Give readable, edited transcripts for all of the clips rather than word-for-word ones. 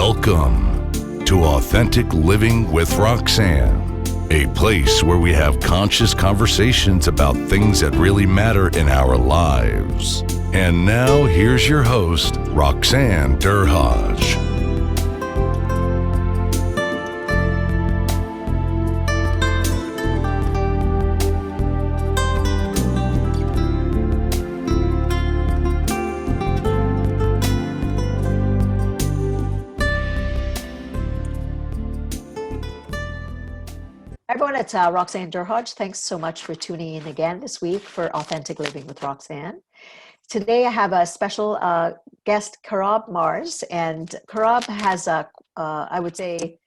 Welcome to Authentic Living with Roxanne, a place where we have conscious conversations about things that really matter in our lives. And now, here's your host, Roxanne Derhaj. Everyone, it's Roxanne Derhaj. Thanks so much for tuning in again this week for Authentic Living with Roxanne. Today I have a special guest, Carob Mars, and Carob has I would say,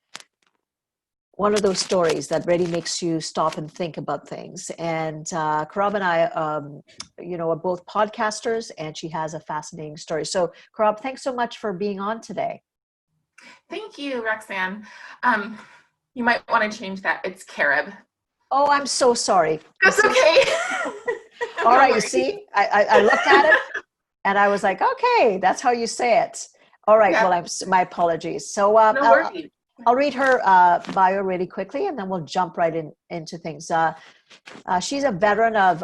one of those stories that really makes you stop and think about things. And Carob and I, are both podcasters, and she has a fascinating story. So, Carob, thanks so much for being on today. Thank you, Roxanne. You might want to change that. It's Carob. Oh, I'm so sorry. That's okay. All right, you see, I looked at it and I was like, okay, that's how you say it. All right, yeah. Well, my apologies. So no worries. I'll read her bio really quickly, and then we'll jump right into things. She's a veteran of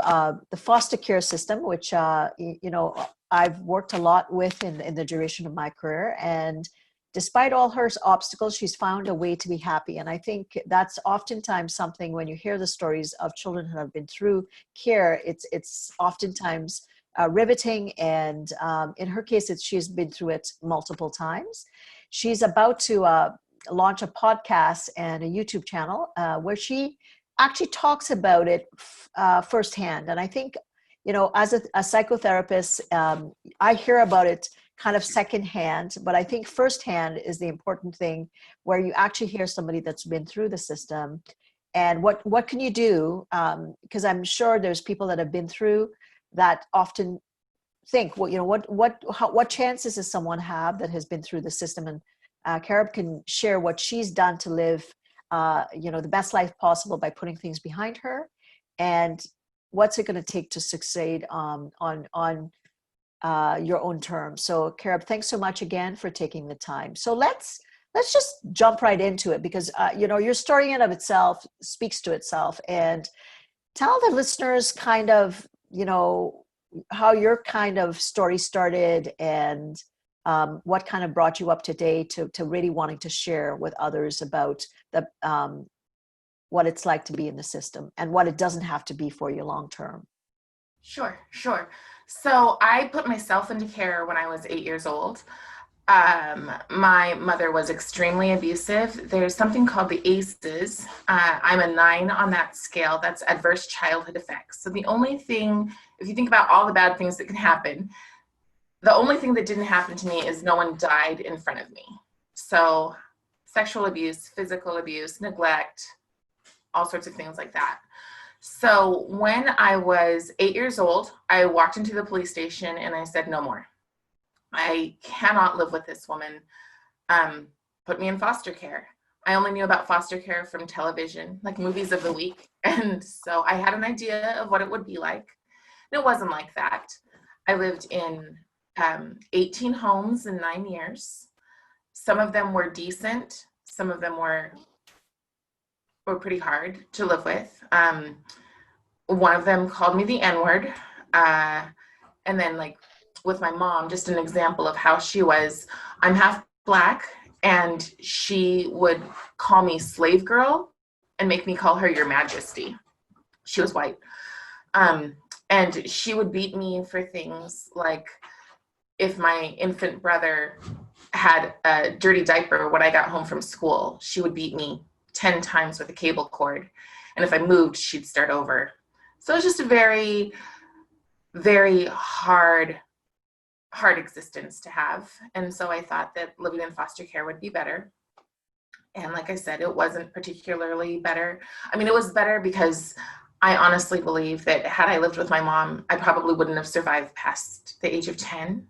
the foster care system, which, I've worked a lot with in the duration of my career. And despite all her obstacles, she's found a way to be happy. And I think that's oftentimes something when you hear the stories of children who have been through care, it's oftentimes riveting. And in her case, she's been through it multiple times. She's about to launch a podcast and a YouTube channel where she actually talks about it firsthand. And I think, as a psychotherapist, I hear about it kind of secondhand, but I think firsthand is the important thing, where you actually hear somebody that's been through the system and what can you do? Because I'm sure there's people that have been through that often think, what chances does someone have that has been through the system? And Carob can share what she's done to live, the best life possible by putting things behind her, and what's it going to take to succeed on your own terms. So, Carob, thanks so much again for taking the time. So let's just jump right into it, because your story in of itself speaks to itself, and tell the listeners kind of how your kind of story started, and what kind of brought you up today to really wanting to share with others about the what it's like to be in the system and what it doesn't have to be for you long term. Sure. So I put myself into care when I was 8 years old. My mother was extremely abusive. There's something called the ACEs. I'm a 9 on that scale. That's adverse childhood effects. So the only thing, if you think about all the bad things that can happen, the only thing that didn't happen to me is no one died in front of me. So sexual abuse, physical abuse, neglect, all sorts of things like that. So when I was 8 years old, I walked into the police station and I said, no more. I cannot live with this woman. Put me in foster care. I only knew about foster care from television, like movies of the week. And so I had an idea of what it would be like. And it wasn't like that. I lived in 18 homes in 9 years. Some of them were decent. Some of them were pretty hard to live with. One of them called me the N-word. And then, like, with my mom, just an example of how she was, I'm half Black, and she would call me slave girl and make me call her your majesty. She was white. And she would beat me for things like, if my infant brother had a dirty diaper when I got home from school, she would beat me 10 times with a cable cord. And if I moved, she'd start over. So it's just a very, very hard existence to have. And so I thought that living in foster care would be better. And like I said, it wasn't particularly better. I mean, it was better because I honestly believe that had I lived with my mom, I probably wouldn't have survived past the age of 10.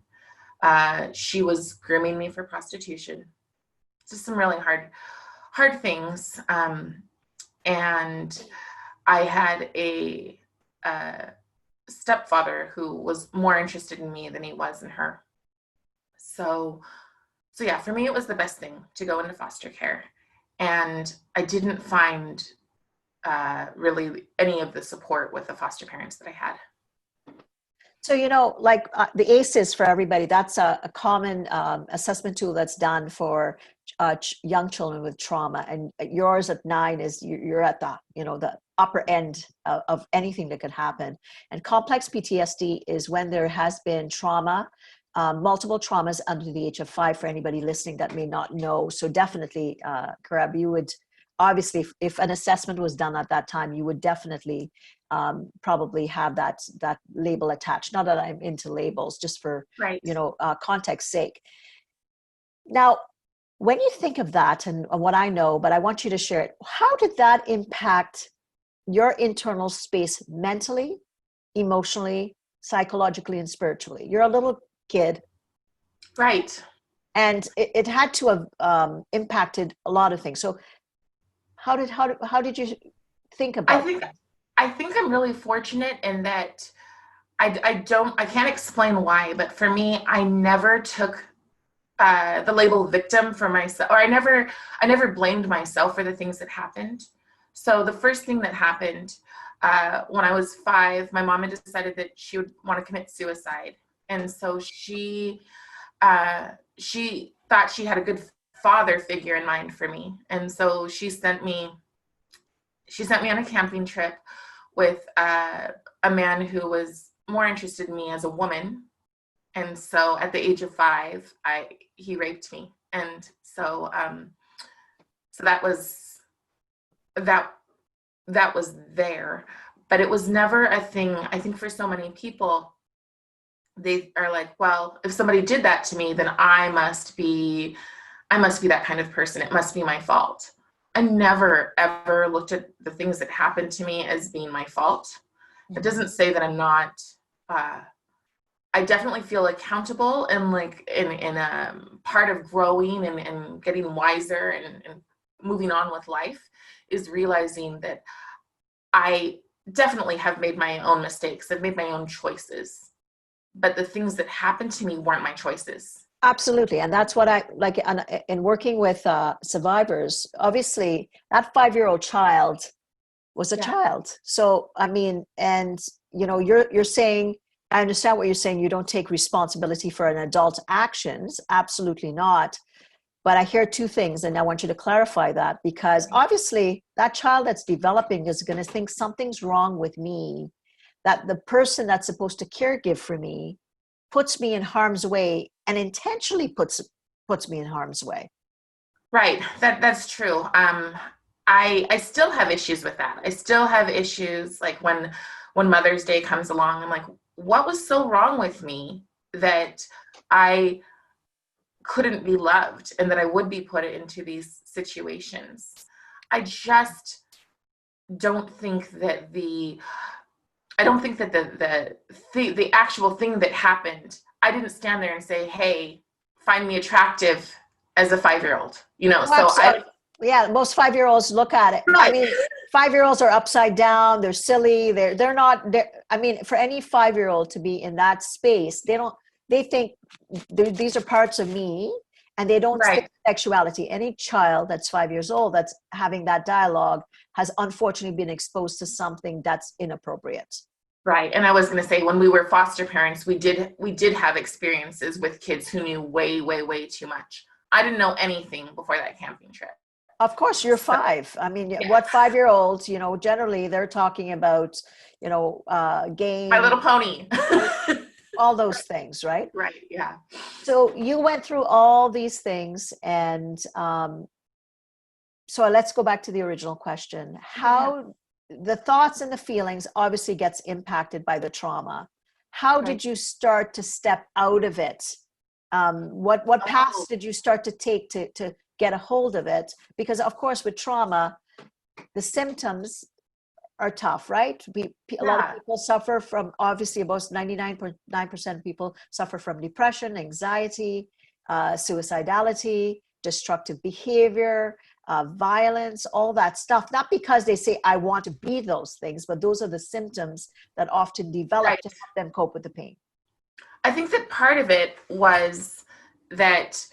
She was grooming me for prostitution. Just some really hard things. And I had a stepfather who was more interested in me than he was in her. So So yeah, for me, it was the best thing to go into foster care. And I didn't find really any of the support with the foster parents that I had. So, like the ACEs for everybody, that's a common assessment tool that's done for young children with trauma. And yours at 9 is you're at the upper end of anything that could happen. And complex PTSD is when there has been trauma, multiple traumas under the age of 5 for anybody listening that may not know. So definitely, Carob, you would obviously, if an assessment was done at that time, you would definitely probably have that label attached. Not that I'm into labels, just for Right. context sake. Now, when you think of that and what I know, but I want you to share it, how did that impact your internal space mentally, emotionally, psychologically, and spiritually? You're a little kid. Right. And it had to have impacted a lot of things. So how did you think about that? I think I'm really fortunate in that I can't explain why, but for me, I never took the label victim for myself, or I never blamed myself for the things that happened. So the first thing that happened when I was 5, my mom had decided that she would want to commit suicide. And so she thought she had a good father figure in mind for me. And so she sent me on a camping trip with a man who was more interested in me as a woman. And so at the age of 5, he raped me. And so so that was there, but it was never a thing. I think for so many people, they are like, well, if somebody did that to me, then I must be that kind of person. It must be my fault. I never, ever looked at the things that happened to me as being my fault. It doesn't say that I'm not, I definitely feel accountable, and like in a part of growing and getting wiser and moving on with life is realizing that I definitely have made my own mistakes. I've made my own choices, but the things that happened to me weren't my choices. Absolutely. And that's what I like in working with survivors. Obviously, that 5-year-old child was a child. So, I mean, and you're saying, I understand what you're saying. You don't take responsibility for an adult's actions. Absolutely not. But I hear 2 things, and I want you to clarify that, because obviously that child that's developing is going to think something's wrong with me, that the person that's supposed to caregive for me puts me in harm's way and intentionally puts me in harm's way. Right. That's true. I still have issues with that. I still have issues like when Mother's Day comes along, I'm like, what was so wrong with me that I couldn't be loved and that I would be put into these situations? I just don't think that the actual thing that happened, I didn't stand there and say, hey, find me attractive as a 5-year-old, yeah, most 5-year-olds look at it. Right. I mean, 5-year-olds are upside down. They're silly. They're not. I mean, for any 5-year-old to be in that space, they think these are parts of me, and they don't think sexuality. Any child that's 5 years old that's having that dialogue has unfortunately been exposed to something that's inappropriate. Right. And I was going to say, when we were foster parents, we did have experiences with kids who knew way, way, way too much. I didn't know anything before that camping trip. Of course, you're 5. I mean, what 5-year-olds, generally they're talking about, game. My Little Pony. All those things, right? Right. Yeah. So you went through all these things, and so let's go back to the original question. How the thoughts and the feelings obviously gets impacted by the trauma. How did you start to step out of it? What paths did you start to take to get a hold of it? Because of course with trauma, the symptoms are tough, right? A lot of people suffer from, obviously about 99.9% of people suffer from depression, anxiety, suicidality, destructive behavior, violence, all that stuff. Not because they say, I want to be those things, but those are the symptoms that often develop to help them cope with the pain. I think that part of it was that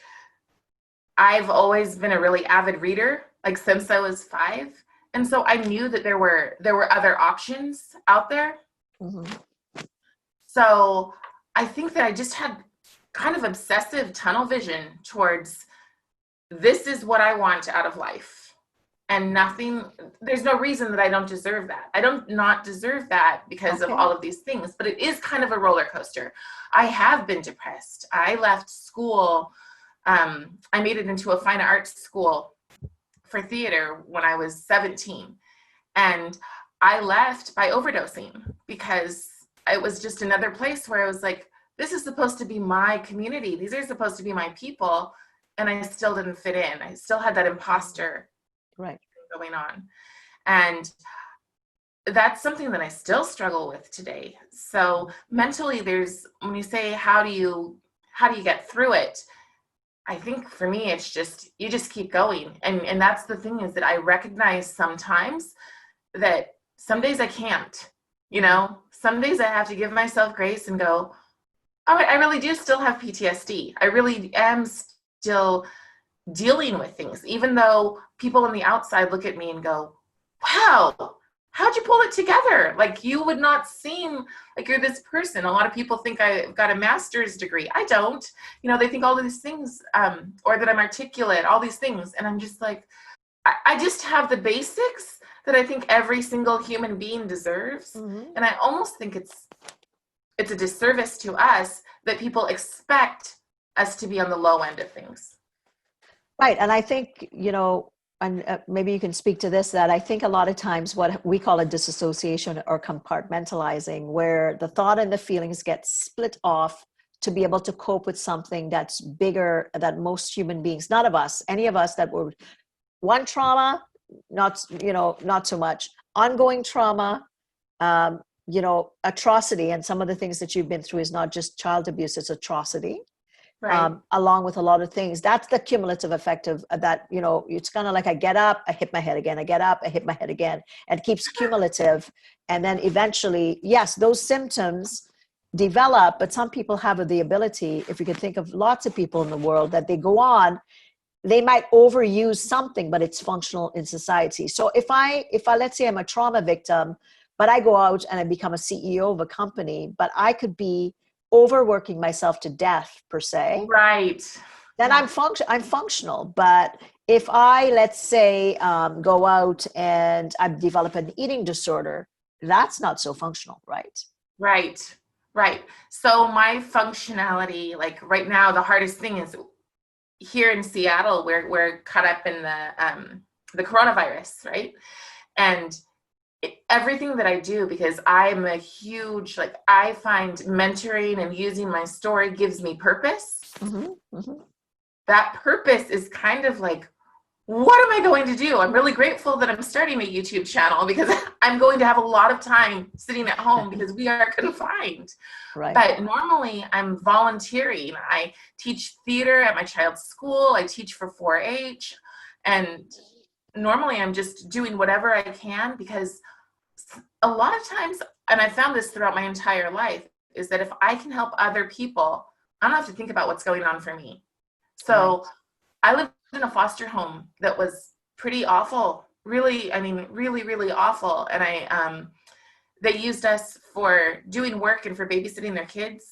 I've always been a really avid reader, like since I was 5. And so I knew that there were other options out there. Mhm. So I think that I just had kind of obsessive tunnel vision towards this is what I want out of life. And nothing, there's no reason that I don't deserve that. I don't not deserve that because of Okay. all of these things, but it is kind of a roller coaster. I have been depressed. I left school. I made it into a fine arts school for theater when I was 17. And I left by overdosing because it was just another place where I was like, this is supposed to be my community. These are supposed to be my people. And I still didn't fit in. I still had that imposter Right. going on. And that's something that I still struggle with today. So mentally, there's, when you say, how do you get through it? I think for me, it's just, you just keep going. And that's the thing, is that I recognize sometimes that some days I can't, some days I have to give myself grace and go, all right, I really do still have PTSD. I really am still dealing with things, even though people on the outside look at me and go, wow, how'd you pull it together? Like, you would not seem like you're this person. A lot of people think I've got a master's degree. I don't. They think all of these things, or that I'm articulate, all these things. And I'm just like, I just have the basics that I think every single human being deserves. Mhm. And I almost think it's a disservice to us that people expect us to be on the low end of things. Right. And I think, and maybe you can speak to this, that I think a lot of times what we call a disassociation or compartmentalizing, where the thought and the feelings get split off to be able to cope with something that's bigger, that most human beings, none of us, any of us that were one trauma, not so much, ongoing trauma, atrocity. And some of the things that you've been through is not just child abuse, it's atrocity. Right. Along with a lot of things. That's the cumulative effect of that, it's kind of like I get up, I hit my head again, I get up, I hit my head again. And it keeps cumulative. And then eventually, yes, those symptoms develop, but some people have the ability, if you could think of lots of people in the world, that they go on, they might overuse something, but it's functional in society. So if I let's say I'm a trauma victim, but I go out and I become a CEO of a company, but I could be overworking myself to death per se, Right. then Yeah. I'm functional. But if I, let's say, go out and I develop an eating disorder, that's not so functional, right? Right. Right. So my functionality, like right now, the hardest thing is here in Seattle, we're caught up in the coronavirus, right? And everything that I do, because I'm a huge, like, I find mentoring and using my story gives me purpose. Mm-hmm, mm-hmm. That purpose is kind of like, what am I going to do? I'm really grateful that I'm starting a YouTube channel, because I'm going to have a lot of time sitting at home because we are confined. Right. But normally I'm volunteering. I teach theater at my child's school. I teach for 4-H. And normally I'm just doing whatever I can, because a lot of times, and I found this throughout my entire life, is that if I can help other people, I don't have to think about what's going on for me. So Right. I lived in a foster home that was pretty awful, really, I mean, really, really awful. And they used us for doing work and for babysitting their kids.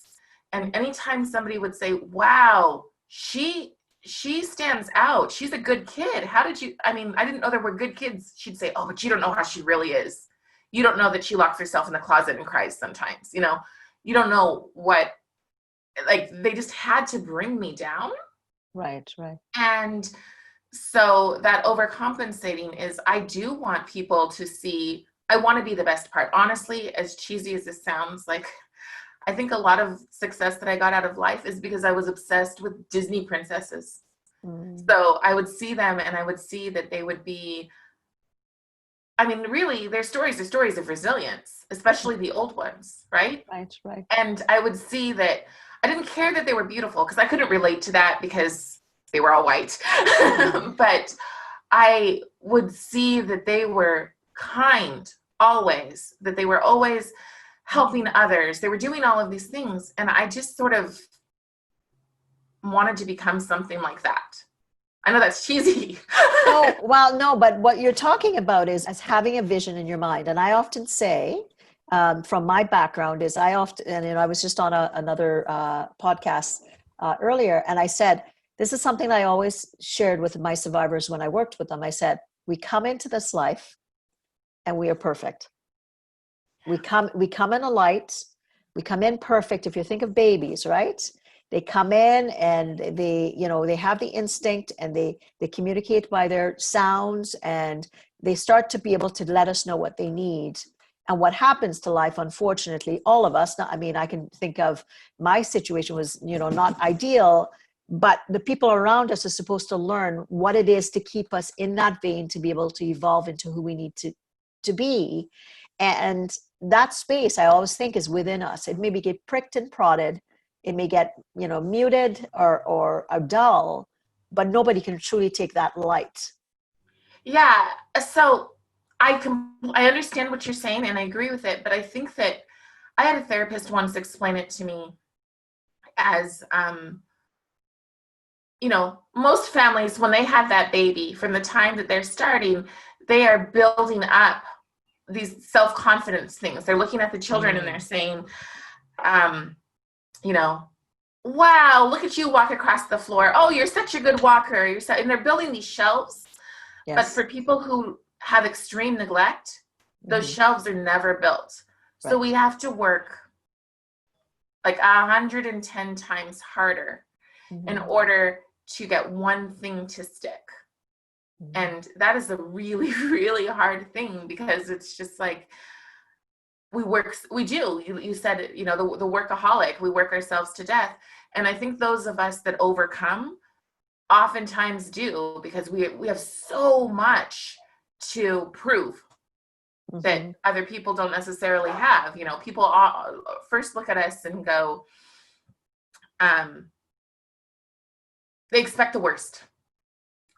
And anytime somebody would say, wow, she stands out, she's a good kid, how did you, I mean, I didn't know there were good kids, she'd say, oh, but you don't know how she really is. You don't know that she locks herself in the closet and cries sometimes. You don't know what, like, they just had to bring me down. Right. Right. And so that overcompensating is, I do want people to see, I want to be the best part. Honestly, as cheesy as this sounds, like, I think a lot of success that I got out of life is because I was obsessed with Disney princesses. Mm. So I would see them and I would see that they would be, I mean, really, their stories are stories of resilience, especially the old ones, right? Right. Right. And I would see that I didn't care that they were beautiful, because I couldn't relate to that because they were all white. But I would see that they were kind always, that they were always helping others. They were doing all of these things. And I just sort of wanted to become something like that. I know that's cheesy. No, well, no, but what you're talking about is as having a vision in your mind. And I often say, from my background, is I often, and I was just on another podcast earlier, and I said, this is something I always shared with my survivors when I worked with them. I said, we come into this life and we are perfect. We come in a light, we come in perfect. If you think of babies, right? They come in and they have the instinct, and they communicate by their sounds, and they start to be able to let us know what they need. And what happens to life, unfortunately, all of us, I mean, I can think of my situation was, not ideal, but the people around us are supposed to learn what it is to keep us in that vein, to be able to evolve into who we need to be. And that space, I always think, is within us. It maybe get pricked and prodded. It may get, muted or dull, but nobody can truly take that light. Yeah. So I understand what you're saying, and I agree with it. But I think that I had a therapist once explain it to me as, most families, when they have that baby, from the time that they're starting, they are building up these self-confidence things. They're looking at the children and they're saying, wow, look at you walk across the floor. Oh, you're such a good walker. And they're building these shelves. Yes. But for people who have extreme neglect, those shelves are never built. So we have to work like 110 times harder in order to get one thing to stick. And that is a really, really hard thing, because it's just like we do. You said, the workaholic, we work ourselves to death. And I think those of us that overcome oftentimes do, because we have so much to prove that other people don't necessarily have. People first look at us and go, they expect the worst.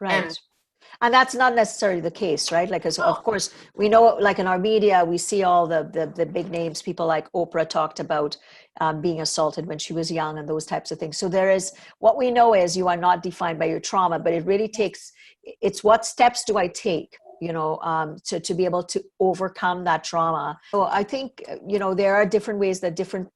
Right. And that's not necessarily the case, right? Like, of course, we know, like in our media, we see all the big names. People like Oprah talked about being assaulted when she was young and those types of things. So what we know is you are not defined by your trauma, but it really it's what steps do I take, to be able to overcome that trauma. So I think, there are different ways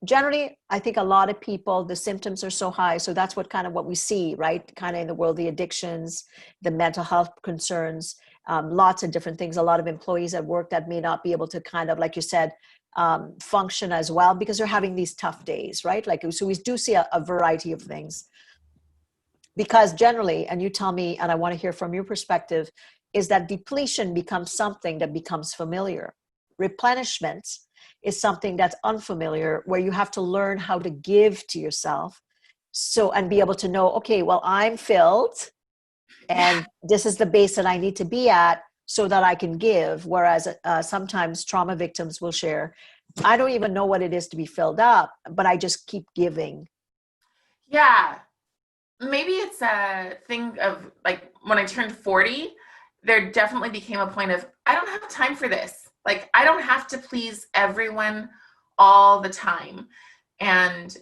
generally, I think a lot of people, the symptoms are so high. So that's what we see, right? Kind of in the world, the addictions, the mental health concerns, lots of different things. A lot of employees at work that may not be able to kind of, like you said, function as well, because they're having these tough days, right? So we do see a variety of things. Because generally, and you tell me, and I want to hear from your perspective, is that depletion becomes something that becomes familiar. Replenishment is something that's unfamiliar, where you have to learn how to give to yourself. And be able to know, okay, well, I'm filled, and this is the base that I need to be at so that I can give. Whereas sometimes trauma victims will share, I don't even know what it is to be filled up, but I just keep giving. Yeah. Maybe it's a thing of, like, when I turned 40, there definitely became a point of, I don't have time for this. Like, I don't have to please everyone all the time. And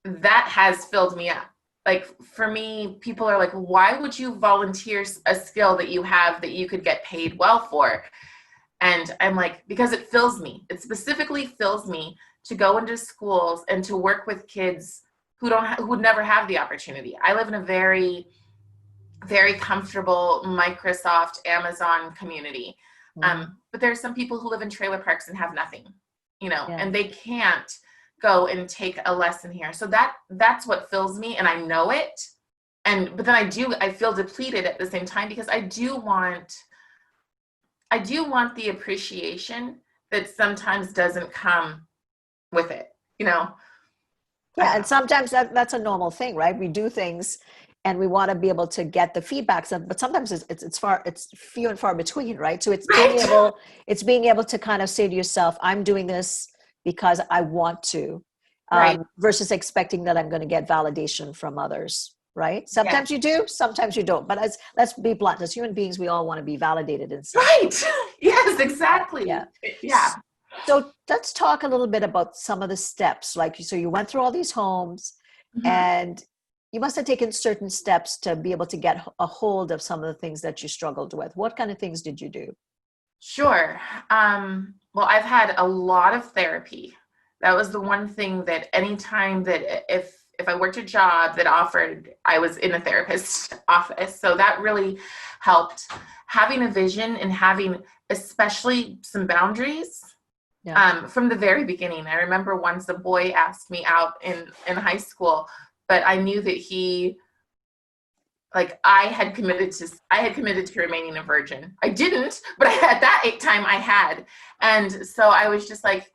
that has filled me up. Like, for me, people are like, why would you volunteer a skill that you have that you could get paid well for? And I'm like, because it fills me. It specifically fills me to go into schools and to work with kids who would never have the opportunity. I live in a very, very comfortable Microsoft, Amazon community. But there are some people who live in trailer parks and have nothing, and they can't go and take a lesson here. So that's what fills me, and I know it. But then I feel depleted at the same time, because I do want the appreciation that sometimes doesn't come with it, Yeah, and sometimes that's a normal thing, right? We do things and we want to be able to get the feedback, but sometimes it's few and far between, right? So it's being able to kind of say to yourself, I'm doing this because I want to, versus expecting that I'm going to get validation from others, right? Sometimes you do, sometimes you don't. But let's be blunt, as human beings, we all want to be validated in some way. Yes, exactly. Yeah. So let's talk a little bit about some of the steps. So you went through all these homes, and you must have taken certain steps to be able to get a hold of some of the things that you struggled with. What kind of things did you do? Sure. Well, I've had a lot of therapy. That was the one thing that anytime that if I worked a job that offered, I was in a therapist's office. So that really helped. Having a vision and having especially some boundaries. Yeah. From the very beginning. I remember once a boy asked me out in high school, but I knew that he, like, I had committed to remaining a virgin. I didn't, but at that time I had. And so I was just like,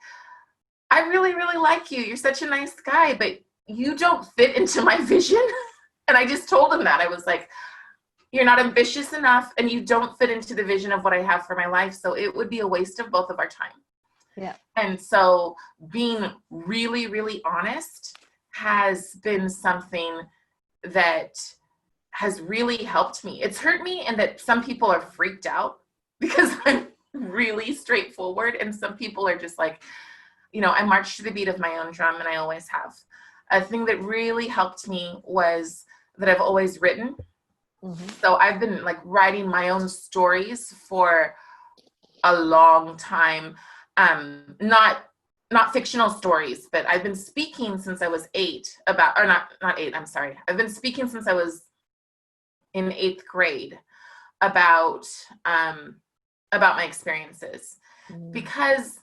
I really, really like you. You're such a nice guy, but you don't fit into my vision. And I just told him that. I was like, you're not ambitious enough and you don't fit into the vision of what I have for my life. So it would be a waste of both of our time. Yeah. And so being really, really honest has been something that has really helped me. It's hurt me in that some people are freaked out because I'm really straightforward. And some people are just like, I march to the beat of my own drum, and I always have. A thing that really helped me was that I've always written. Mm-hmm. So I've been like writing my own stories for a long time. Not fictional stories, but I've been speaking since I was 8 about, or not 8, I'm sorry. I've been speaking since I was in 8th grade about my experiences, because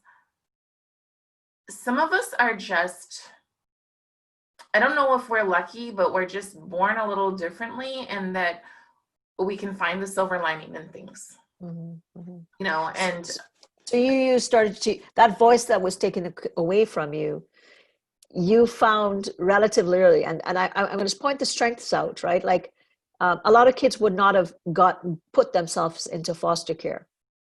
some of us are just, I don't know if we're lucky, but we're just born a little differently, and that we can find the silver lining in things, and so you started to, that voice that was taken away from you, you found relatively early, and I'm going to point the strengths out, right? Like a lot of kids would not have put themselves into foster care.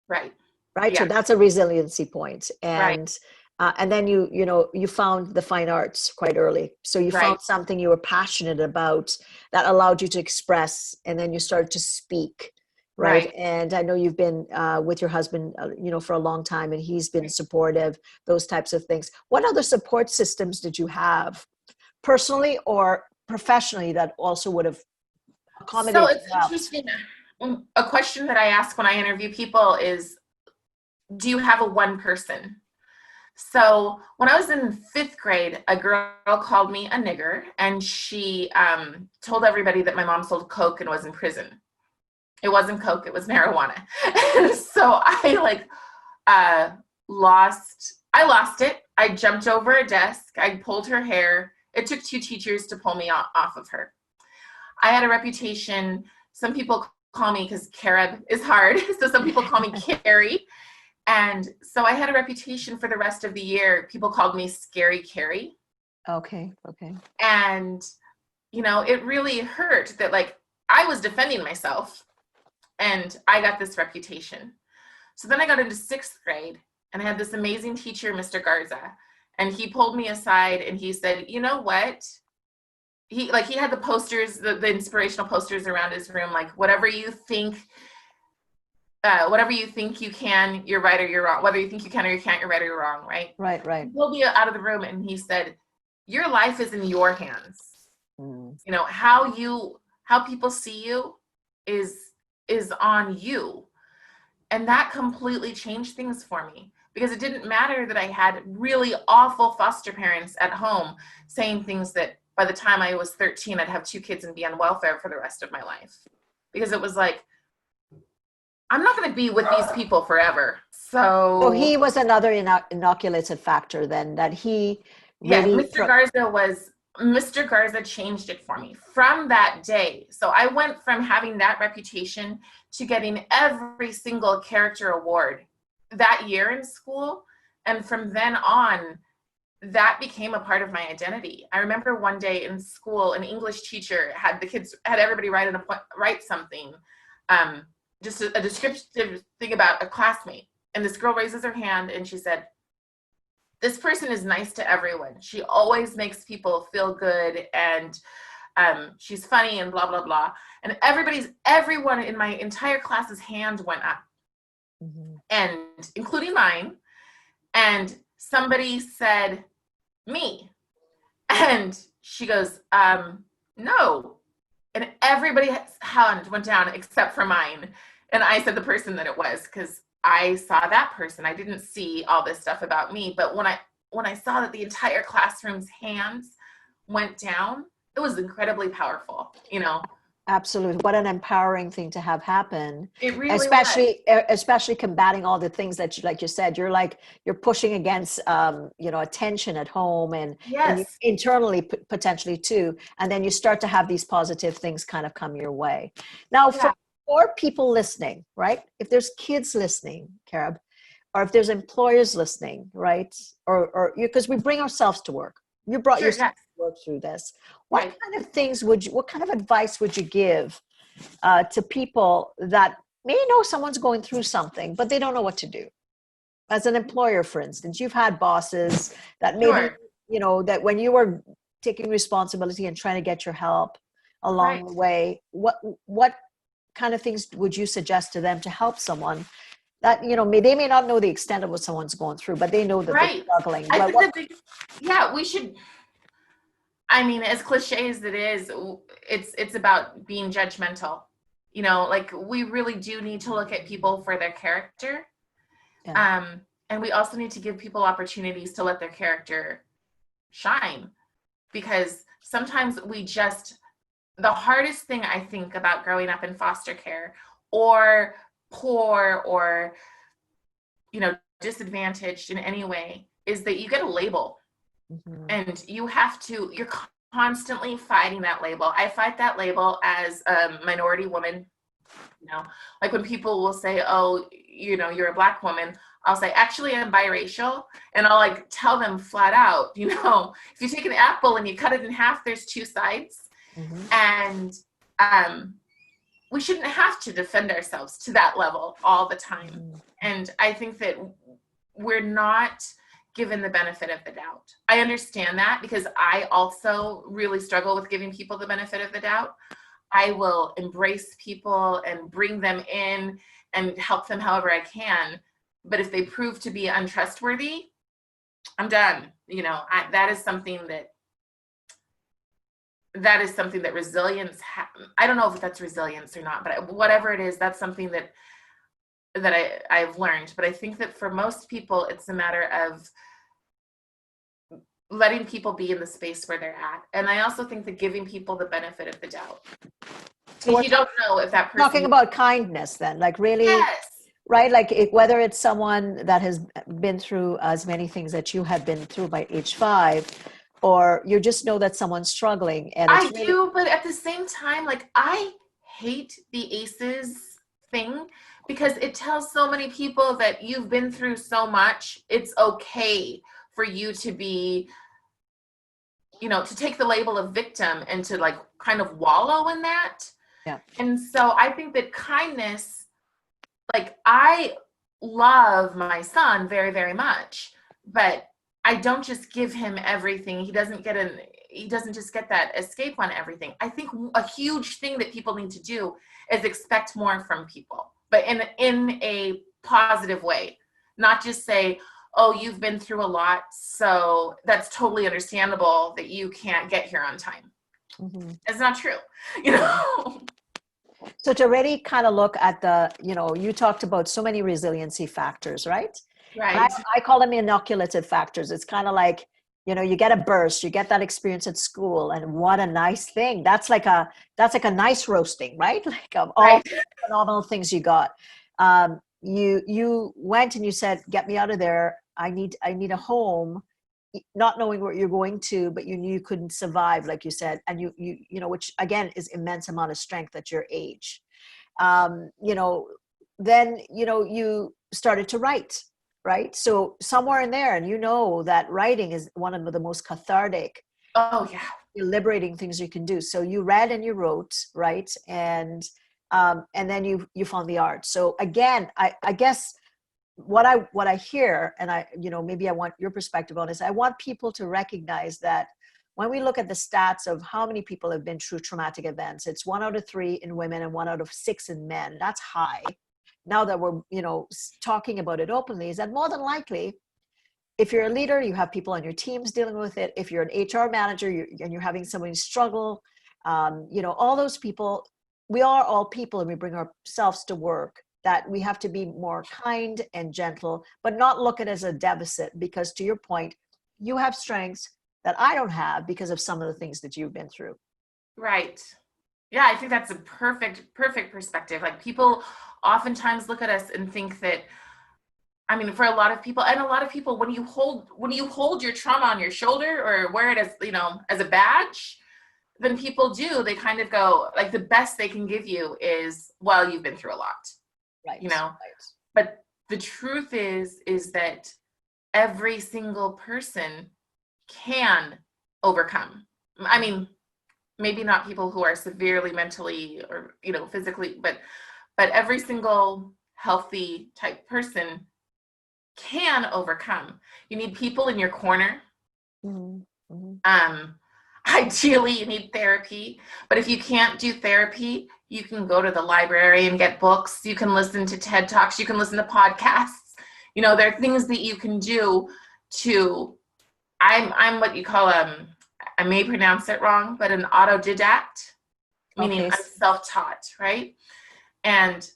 Right. Yeah. So that's a resiliency point. And then you found the fine arts quite early. So you found something you were passionate about that allowed you to express, and then you started to speak. Right. And I know you've been with your husband, for a long time, and he's been supportive, those types of things. What other support systems did you have personally or professionally that also would have accommodated? So it's interesting. A question that I ask when I interview people is, do you have a one person? So when I was in 5th grade, a girl called me a nigger, and she told everybody that my mom sold coke and was in prison. It wasn't coke, it was marijuana. And so I lost it. I jumped over a desk. I pulled her hair. It took 2 teachers to pull me off of her. I had a reputation. Some people call me, because Carob is hard, so some people call me Carrie. And so I had a reputation for the rest of the year. People called me Scary Carrie. Okay. And, it really hurt that I was defending myself and I got this reputation. So then I got into 6th grade, and I had this amazing teacher, Mr. Garza, and he pulled me aside and he said, you know what? He had the posters, the inspirational posters around his room, like, whatever you think you can, you're right or you're wrong. Whether you think you can or you can't, you're right or you're wrong, right? Right. He pulled me out of the room and he said, your life is in your hands. How people see you is on you. And that completely changed things for me, because it didn't matter that I had really awful foster parents at home saying things that by the time I was 13, I'd have 2 kids and be on welfare for the rest of my life. Because it was like, I'm not going to be with these people forever. So he was another inoculated factor then, that he really... Mr. Garza changed it for me from that day. So I went from having that reputation to getting every single character award that year in school. And from then on, that became a part of my identity. I remember one day in school, an English teacher had everybody write something, just a descriptive thing about a classmate. And this girl raises her hand and she said, this person is nice to everyone. She always makes people feel good, and she's funny and blah, blah, blah. And everyone in my entire class's hand went up, and including mine. And somebody said, me. And she goes, no. And everybody's hand went down except for mine. And I said the person that it was, because I saw that person. I didn't see all this stuff about me. But when I saw that the entire classroom's hands went down, it was incredibly powerful, you know. Absolutely. What an empowering thing to have happen. It really was. Especially combating all the things that you, like you said, you're pushing against, attention at home and Yes. internally potentially too. And then you start to have these positive things kind of come your way. Now, Yeah. for people listening, right? If there's kids listening, Carob, or if there's employers listening, right? Or because we bring ourselves to work. You brought Sure. yourself Yes. to work through this. Right. What kind of advice would you give to people that may know someone's going through something, but they don't know what to do? As an employer, for instance, you've had bosses that maybe, Sure. that when you were taking responsibility and trying to get your help along Right. the way, what kind of things would you suggest to them to help someone that, they may not know the extent of what someone's going through, but they know that they're Right. struggling. I But think the big, yeah, we should, I mean, as cliche as it is, it's about being judgmental. You know, like we really do need to look at people for their character. yeah. And we also need to give people opportunities to let their character shine, because sometimes the hardest thing I think about growing up in foster care or poor or, disadvantaged in any way is that you get a label. Mhm. And you're constantly fighting that label. I fight that label as a minority woman, like when people will say, oh, you're a Black woman, I'll say, actually, I'm biracial. And I'll like tell them flat out, if you take an apple and you cut it in half, there's two sides. Mhm. And we shouldn't have to defend ourselves to that level all the time. Mhm. And I think that we're not given the benefit of the doubt. I understand that because I also really struggle with giving people the benefit of the doubt. I will embrace people and bring them in and help them however I can. But if they prove to be untrustworthy, I'm done. That is something that resilience, I don't know if that's resilience or not, but whatever it is, that's something that I've learned. But I think that for most people, it's a matter of letting people be in the space where they're at. And I also think that giving people the benefit of the doubt. So we're Because you don't know if that person... talking about kindness then, like really, Yes. right? Like whether it's someone that has been through as many things that you have been through by age 5, or you just know that someone's struggling. And it's I do, but at the same time, like I hate the ACEs thing because it tells so many people that you've been through so much. It's okay for you to be, to take the label of victim and to like kind of wallow in that. Yeah. And so I think that kindness, like I love my son very, very much, but I don't just give him everything. He doesn't just get that escape on everything. I think a huge thing that people need to do is expect more from people, but in a positive way, not just say, oh, you've been through a lot, so that's totally understandable that you can't get here on time. Mm-hmm. It's not true, So to really kind of look at you talked about so many resiliency factors, right? Right. And I call them inoculative factors. It's kind of like, you get a burst, you get that experience at school, and what a nice thing. That's like a nice roasting, right? Like all the phenomenal things you got. You went and you said, get me out of there. I need a home, not knowing where you're going to, but you knew you couldn't survive, like you said. And you know, which again is immense amount of strength at your age. Then, you started to write, right? So somewhere in there, and that writing is one of the most cathartic, oh yeah, liberating things you can do. So you read and you wrote, right? And then you found the art. So again, I guess what I hear, and maybe I want your perspective on this. I want people to recognize that when we look at the stats of how many people have been through traumatic events, it's 1 out of 3 in women and 1 out of 6 in men. That's high. Now that we're, talking about it openly, is that more than likely, if you're a leader, you have people on your teams dealing with it. If you're an HR manager and you're having somebody struggle, All those people, we are all people and we bring ourselves to work, that we have to be more kind and gentle, but not look at it as a deficit, because to your point, you have strengths that I don't have because of some of the things that you've been through. Right. Yeah, I think that's a perfect perspective. Like, people oftentimes look at us and think that, I mean, for a lot of people, when you hold your trauma on your shoulder or wear it as, as a badge, then people they kind of go, like, the best they can give you is, well, you've been through a lot. Right. Right. But the truth is that every single person can overcome. I mean, maybe not people who are severely mentally or, physically, but every single healthy type person can overcome. You need people in your corner. Mm-hmm. Mm-hmm. Ideally, you need therapy, but if you can't do therapy, you can go to the library and get books. You can listen to TED Talks. You can listen to podcasts. There are things that you can do to, I'm what you call, I may pronounce it wrong, but an autodidact, meaning I'm self-taught, right? And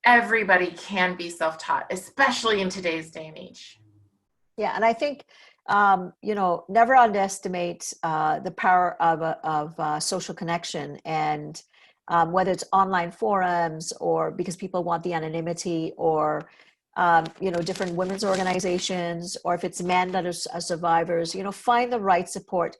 everybody can be self-taught, especially in today's day and age. Yeah, and I think never underestimate the power of social connection, and whether it's online forums, or because people want the anonymity, or different women's organizations, or if it's men that are survivors, find the right support.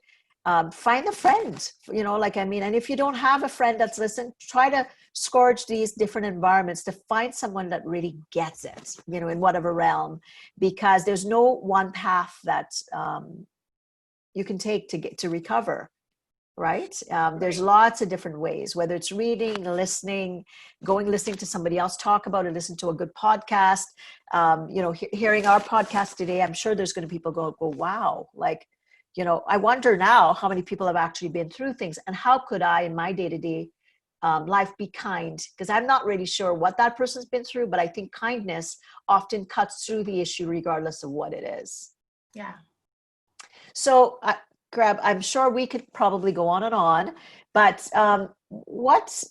Find a friend, and if you don't have a friend that's listening, try to scourge these different environments to find someone that really gets it, in whatever realm, because there's no one path that you can take to recover, right? There's lots of different ways, whether it's reading, listening to somebody else talk about it, listen to a good podcast, hearing our podcast today. I'm sure there's going to be people go, wow, like, I wonder now how many people have actually been through things, and how could I, in my day-to-day life, be kind? Because I'm not really sure what that person's been through, but I think kindness often cuts through the issue regardless of what it is. Yeah. So, Carob, I'm sure we could probably go on and on, but what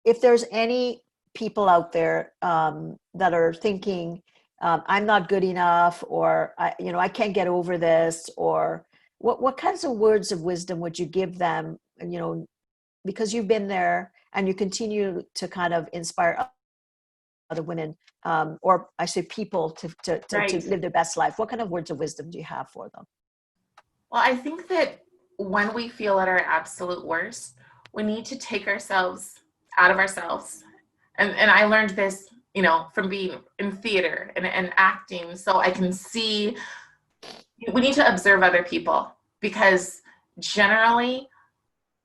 if there's any people out there that are thinking, I'm not good enough, or I can't get over this, or what kinds of words of wisdom would you give them, because you've been there and you continue to kind of inspire other women, or I say people, to live their best life. What kind of words of wisdom do you have for them? Well, I think that when we feel at our absolute worst, we need to take ourselves out of ourselves. And I learned this, from being in theater and acting, so I can see. We need to observe other people, because generally,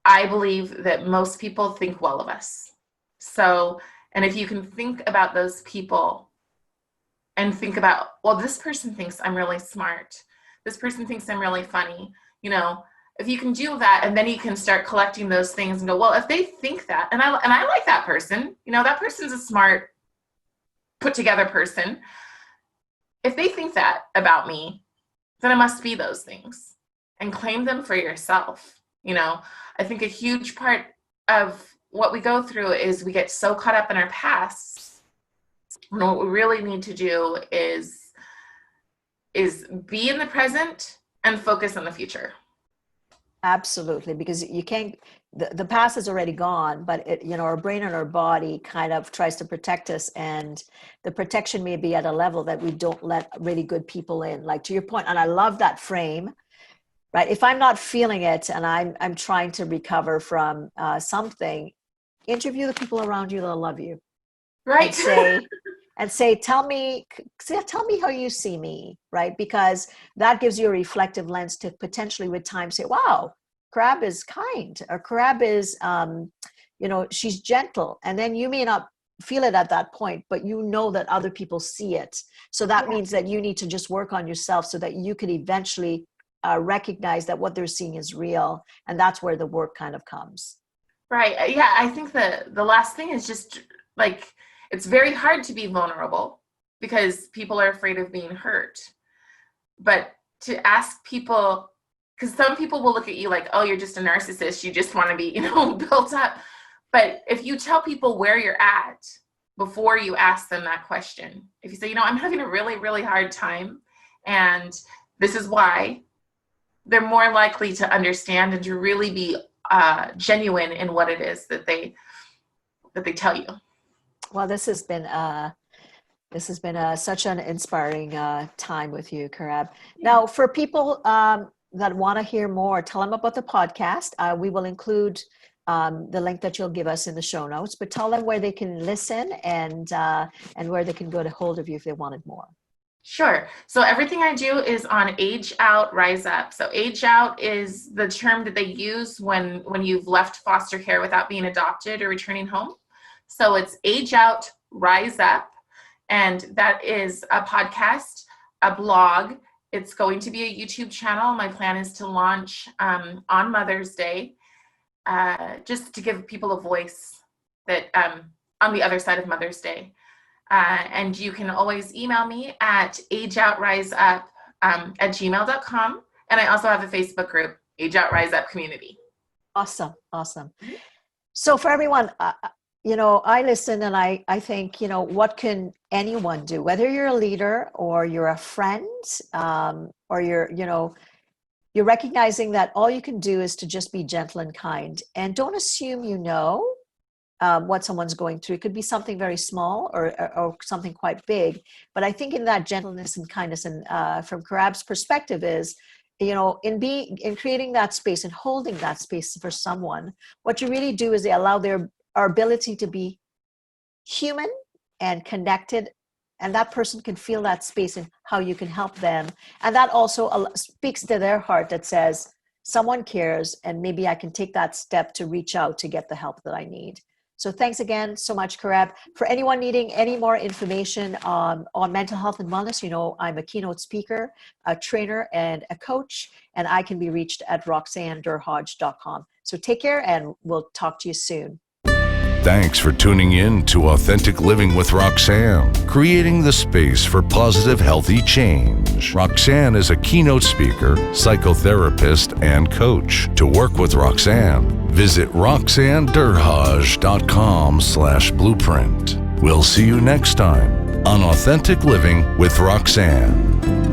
I believe that most people think well of us. So, and if you can think about those people and think about, well, this person thinks I'm really smart. This person thinks I'm really funny. If you can do that, and then you can start collecting those things and go, well, if they think that, and I like that person, that person's a smart, put together person. If they think that about me, then it must be those things, and claim them for yourself. I think a huge part of what we go through is we get so caught up in our past. What we really need to do is be in the present and focus on the future. Absolutely, because you can't, the past is already gone, but our brain and our body kind of tries to protect us, and the protection may be at a level that we don't let really good people in, like to your point. And I love that frame, right? If I'm not feeling it and I'm trying to recover from something, interview the people around you that love you, right? And say, tell me how you see me, right? Because that gives you a reflective lens to potentially, with time, say, wow, Carob is kind, or Carob is, she's gentle. And then you may not feel it at that point, but that other people see it. So that means that you need to just work on yourself so that you could eventually recognize that what they're seeing is real. And that's where the work kind of comes. Right. Yeah. I think the last thing is just like, it's very hard to be vulnerable because people are afraid of being hurt. But to ask people because some people will look at you like, oh, you're just a narcissist. You just want to be, built up. But if you tell people where you're at before you ask them that question, if you say, I'm having a really, really hard time, and this is why, they're more likely to understand and to really be genuine in what it is that they tell you. Well, this has been such an inspiring time with you, Carob. Now, for people that want to hear more, tell them about the podcast. We will include the link that you'll give us in the show notes, but tell them where they can listen and where they can go to hold of you if they wanted more. Sure. So everything I do is on Age Out, Rise Up. So Age Out is the term that they use when you've left foster care without being adopted or returning home. So it's Age Out, Rise Up. And that is a podcast, a blog. It's going to be a YouTube channel. My plan is to launch on Mother's Day, just to give people a voice that on the other side of Mother's Day. And you can always email me at ageoutriseup at gmail.com. And I also have a Facebook group, Age Out Rise Up Community. Awesome. So for everyone, I listen and I think, what can anyone do? Whether you're a leader or you're a friend, or you're recognizing that all you can do is to just be gentle and kind. And don't assume what someone's going through. It could be something very small or something quite big. But I think in that gentleness and kindness, and from Carob's perspective is, in creating that space and holding that space for someone, what you really do is they allow our ability to be human and connected, and that person can feel that space and how you can help them. And that also speaks to their heart that says, someone cares, and maybe I can take that step to reach out to get the help that I need. So thanks again so much, Carob. For anyone needing any more information on mental health and wellness, I'm a keynote speaker, a trainer, and a coach, and I can be reached at roxannederhodge.com. So take care, and we'll talk to you soon. Thanks for tuning in to Authentic Living with Roxanne, creating the space for positive, healthy change. Roxanne is a keynote speaker, psychotherapist, and coach. To work with Roxanne, visit roxannederhodge.com/blueprint. We'll see you next time on Authentic Living with Roxanne.